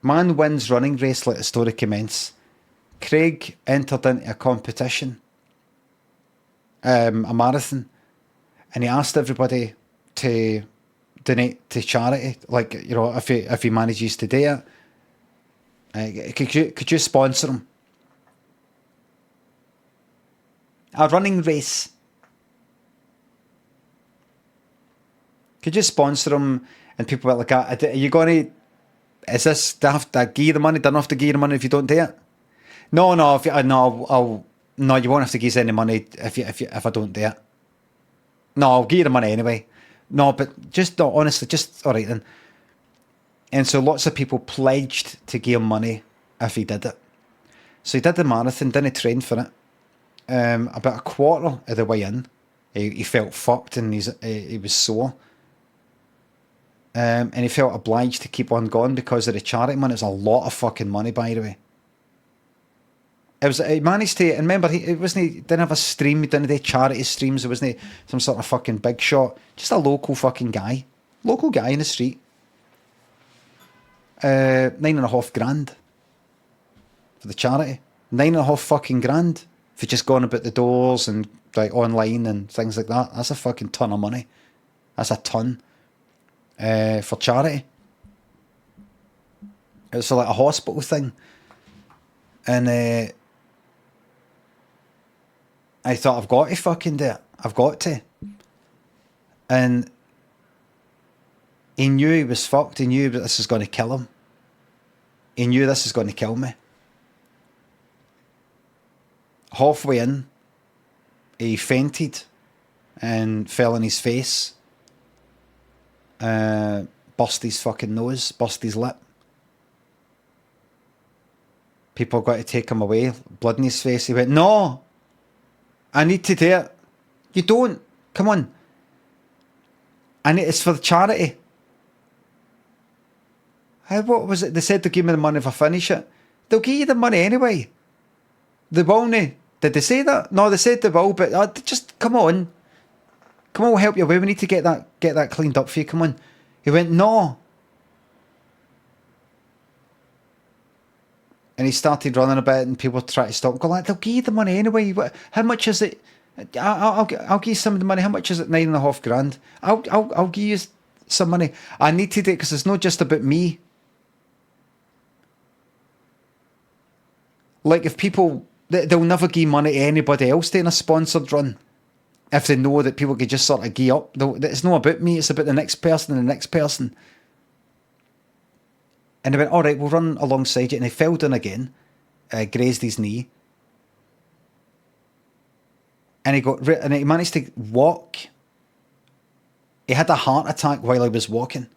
Man wins running race, let the story commence. Craig entered into a competition, a marathon, and he asked everybody to donate to charity. Like, you know, if he manages to do it, could you sponsor him? A running race. Could you sponsor him? And people were like, are you going to, is this, do I have to give you the money? Do I not have to give you the money if you don't do it? No, no, no, you won't have to give us any money if I don't do it. No, I'll give you the money anyway. No, but just, no, honestly, just, all right then. And so lots of people pledged to give him money if he did it. So he did the marathon, didn't train for it. About a quarter of the way in, he felt fucked and he was sore. And he felt obliged to keep on going because of the charity money. It was a lot of fucking money, by the way. He managed to, and remember, he didn't have a stream, he didn't do charity streams, it wasn't some sort of fucking big shot, just a local fucking guy. Local guy in the street. 9.5 grand for the charity. 9.5 fucking grand for just going about the doors and like online and things like that. That's a fucking ton of money. That's a ton. For charity. It's like a hospital thing. And I thought, I've got to fucking do it. I've got to. And he knew he was fucked. He knew that this was going to kill him. He knew this was going to kill me. Halfway in, he fainted and fell on his face. Bust his fucking nose, bust his lip. People got to take him away, blood in his face. He went, no, I need to do it. You don't, come on. And it's for the charity. What was it? They said they'll give me the money if I finish it. They'll give you the money anyway. They won't. Did they say that? No, they said they will, but just come on. Come on, we'll help you away. We need to get that cleaned up for you. Come on. He went, no. And he started running a bit and people tried to stop him. Go like, they'll give you the money anyway. How much is it? I'll give you some of the money. How much is it? 9.5 grand. I'll give you some money. I need to do it because it's not just about me. Like if people, they'll never give money to anybody else doing a sponsored run. If they know that people could just sort of give up. It's not about me, it's about the next person and the next person. And they went, all right, we'll run alongside you. And he fell down again, grazed his knee. And he managed to walk. He had a heart attack while he was walking.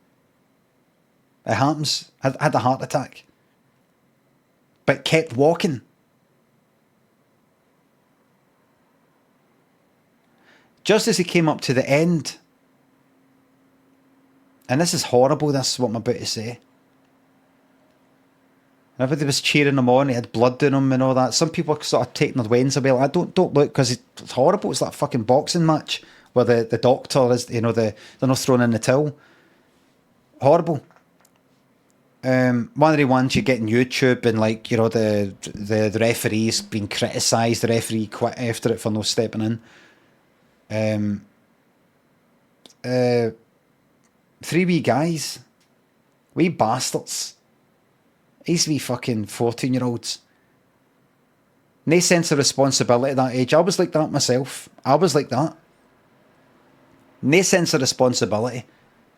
It happens. Had a heart attack. But kept walking. Just as he came up to the end, and this is horrible, this is what I'm about to say. Everybody was cheering him on, he had blood in him and all that. Some people were sort of taking their wings away, like, don't look, because it's horrible. It's like a fucking boxing match where the doctor is, you know, they're not throwing in the towel. Horrible. One of the ones you get in YouTube and like, you know, the referee's been criticised, the referee quit after it for no stepping in. 3 wee guys, wee bastards, these wee fucking 14-year-olds, no sense of responsibility at that age. I was like that myself. I was like that. No sense of responsibility.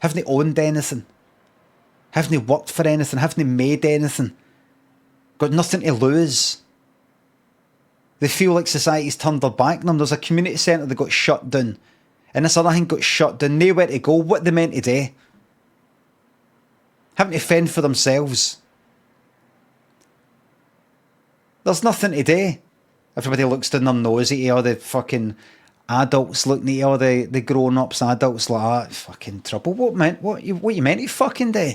Haven't owned anything. Haven't worked for anything. Haven't made anything. Got nothing to lose. They feel like society's turned their back on them. There's a community centre that got shut down. And this other thing got shut down. Nowhere to go. What they meant to do? Having to fend for themselves. There's nothing to do. Everybody looks down their nose at you, all the fucking adults looking at you, all the grown-ups, adults like that. Fucking trouble. What you meant to fucking do?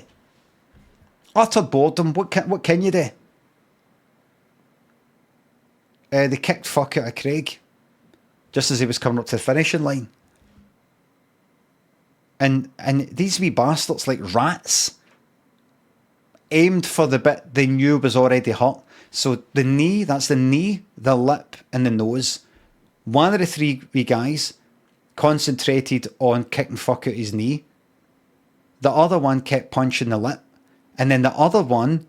Utter boredom. What can you do? They kicked fuck out of Craig just as he was coming up to the finishing line. And these wee bastards, like rats, aimed for the bit they knew was already hurt. So the knee, that's the knee, the lip, and the nose. One of the three wee guys concentrated on kicking fuck out his knee. The other one kept punching the lip. And then the other one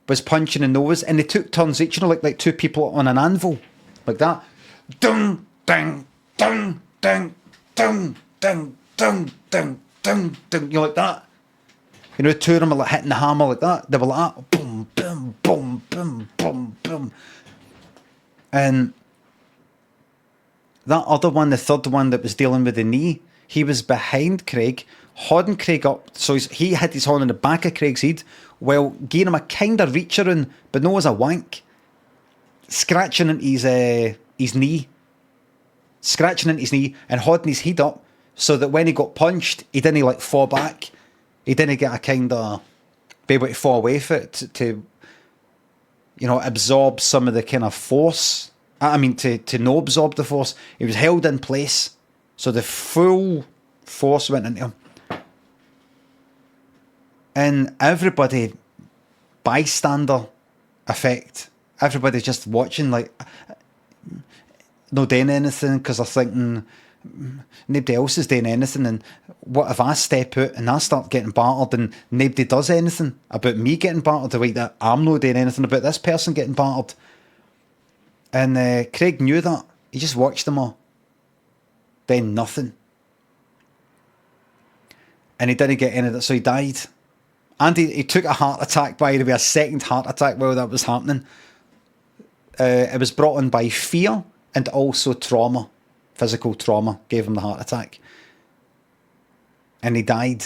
was punching the nose. And they took turns each, like two people on an anvil. Like that. Dung, ding, dung, ding, dung, ding, dung, ding, dung, ding. Like that. Two of them were like hitting the hammer like that. They were like that. Boom, boom, boom, boom, boom, boom. And that other one, the third one that was dealing with the knee, he was behind Craig, holding Craig up. So he had his hand on the back of Craig's head while giving him a kind of reach around, but no as a wank. Scratching into his knee. Scratching into his knee and holding his head up so that when he got punched, he didn't like fall back. He didn't get a kind of be able to fall away from it to absorb some of the kind of force. I mean, to not absorb the force. He was held in place. So the full force went into him. And everybody, bystander effect, everybody just watching, like, not doing anything because they're thinking, nobody else is doing anything, and what if I step out and I start getting battered and nobody does anything about me getting battered, the way that I'm not doing anything about this person getting battered. And Craig knew that. He just watched them all. Then nothing. And he didn't get any of that, so he died. And he took a heart attack, by the way, a second heart attack while that was happening. It was brought on by fear and also trauma. Physical trauma gave him the heart attack. And he died.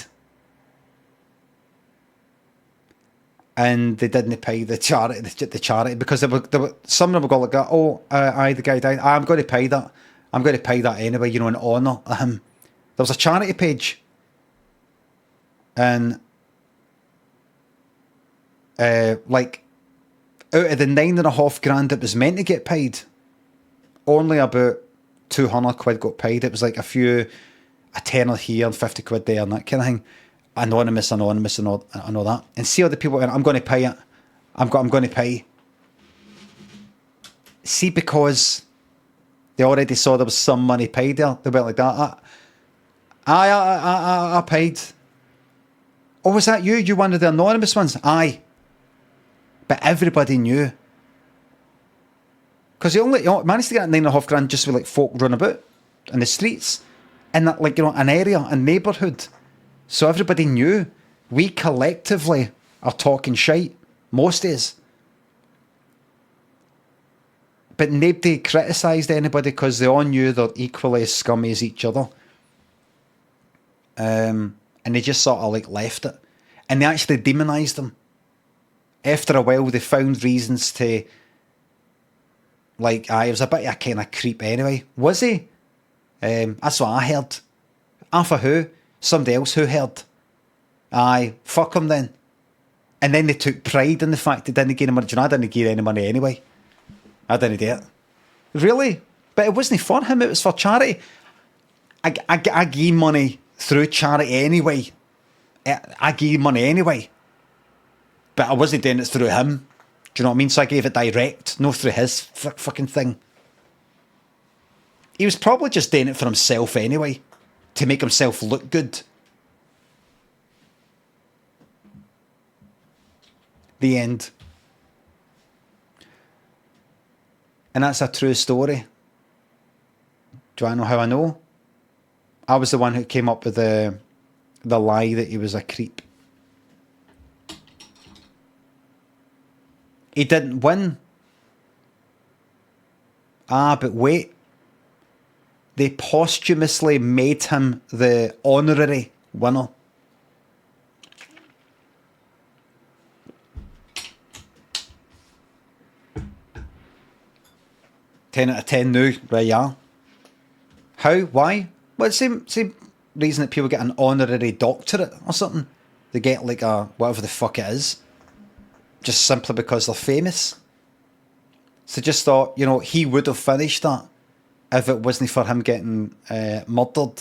And they didn't pay the charity because they were some of them were going like, the guy died. I'm going to pay that. I'm going to pay that anyway, in honour of him. There was a charity page. And like out of the $9,500 that was meant to get paid, only about 200 quid got paid. It was like a tenner here and 50 quid there and that kind of thing. Anonymous and all that. And see all the people went, I'm going to pay it. I'm going to pay. See, because they already saw there was some money paid there. They went like that. I paid. Oh, was that you? You one of the anonymous ones? Aye. But everybody knew. Because he only managed to get $9,500 just with like folk run about in the streets. In that, like, an area, a neighbourhood. So everybody knew. We collectively are talking shite. Most days. But nobody criticised anybody because they all knew they're equally as scummy as each other. And they just sort of like left it. And they actually demonised them. After a while, they found reasons to, like, he was a bit of a kind of creep anyway. Was he? That's what I heard. For who? Somebody else who heard. Aye, fuck him then. And then they took pride in the fact they didn't give him money. I didn't give any money anyway. I didn't do it. Really? But it wasn't for him, it was for charity. I gave money through charity anyway. I gave money anyway. But I wasn't doing it through him. Do you know what I mean? So I gave it direct, not through his fucking thing. He was probably just doing it for himself anyway, to make himself look good. The end. And that's a true story. Do I know how I know? I was the one who came up with the lie that he was a creep. He didn't win. But wait. They posthumously made him the honorary winner. 10 out of 10 now, there you are. How? Why? Well, it's the same reason that people get an honorary doctorate or something. They get like a whatever the fuck it is. Just simply because they're famous. So just thought, he would have finished that if it wasn't for him getting murdered.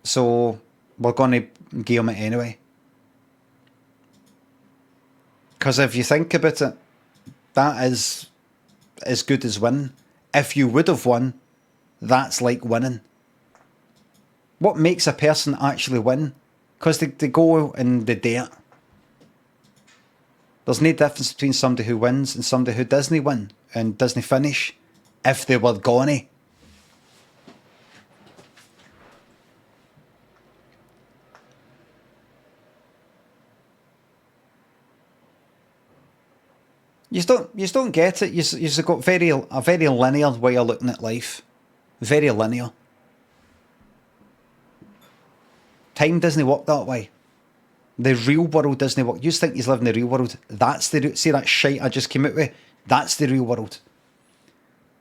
So we're going to give him it anyway. Because if you think about it, that is as good as winning. If you would have won, that's like winning. What makes a person actually win? Because they go and they do it. There's no difference between somebody who wins and somebody who doesn't win and doesn't finish if they were gone. You just don't get it. You've got a very linear way of looking at life. Very linear. Time doesn't work that way. The real world doesn't work. You just think you live in the real world. See that shite I just came out with? That's the real world.